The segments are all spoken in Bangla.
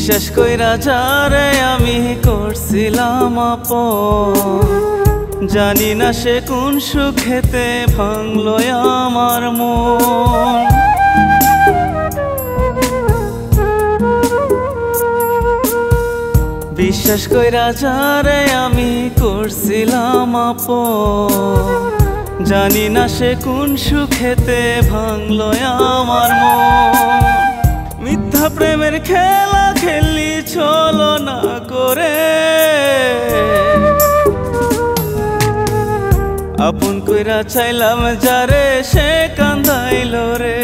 বিশ্বাস কইরা যারে আমি করছিলাম আপন, জানি না সে কোন সুখেতে ভাঙলো আমার মন। বিশ্বাস কইরা যারে আমি করছিলাম আপন, জানি না সে কোন সুখেতে ভাঙলো আমার মন। মিথ্যা প্রেমের খেলা খেলি চলো না করে, আপন কইরা চাইলাম যারে সে কান্দাইলো রে।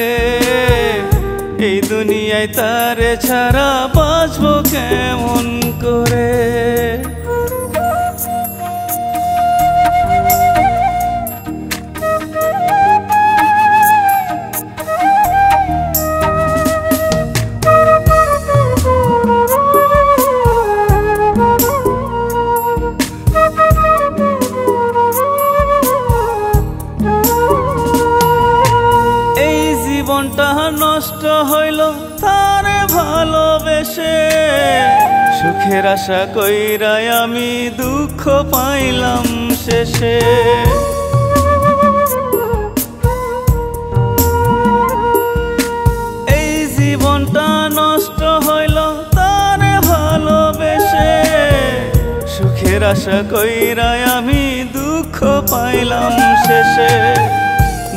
এই দুনিয়ায় তারে ছাড়া বাঁচবো কেমন করে। জীবনটা নষ্ট হইল তারে ভালোবেসে, সুখের আশা কইরাই আমি দুঃখ পাইলাম শেষে। এই জীবনটা নষ্ট হইল তারে ভালোবেসে, সুখের আশা কইরাই আমি দুঃখ পাইলাম শেষে।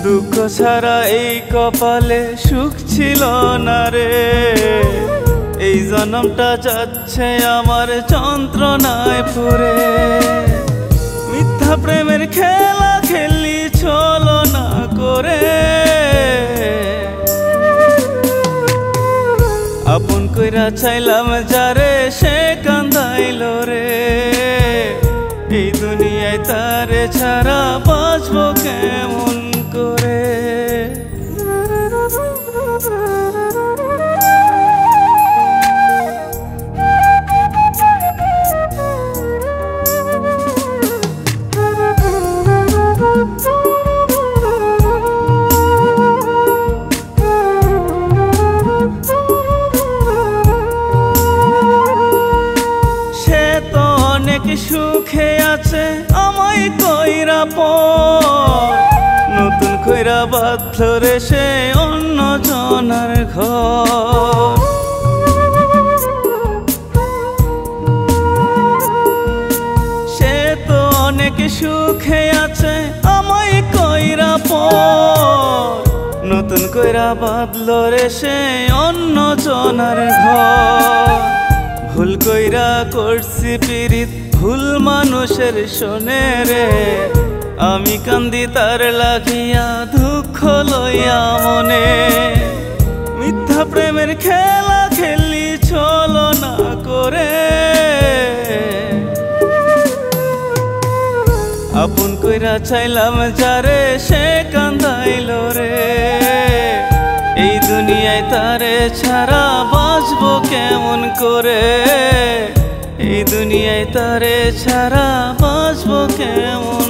দুঃখ ছাড়া এই কপালে সুখ ছিল না রে, এই জন্মটা যাচ্ছে আমার যন্ত্রণায় পুরে। মিথ্যা প্রেমের খেলা খেলি চলো না করে, আপন কইরা চাইলাম যারে সে কান্দাইলো রে। এই দুনিয়ায় তারে ছাড়া বাঁচবো কেমন করে। সে তো অনেক সুখে আছে আমায় কইরা পর, নতুন কইরা বাধ্য রে সে অন্য জনার ঘর। সে তো অনেক সুখে আছে আমায় কইরা পর, নতুন কইরা বাঁধল রে সে অন্য জনার ঘর। ভুল কইরা করছি পিরিত ভুল মানুষের শোনে রে, আমি কান্দি তার লাগিয়া দুঃখ লইয়া মনে। মিথ্যা প্রেমের খেলা খেলি চলো না করে, আপন কইরা চাইলাম যারে সে কান্দাইলো রে। এই দুনিয়ায় তারে ছাড়া বাঁচবো কেমন করে, এই দুনিয়ায় তারে ছাড়া বাঁচবো কেমন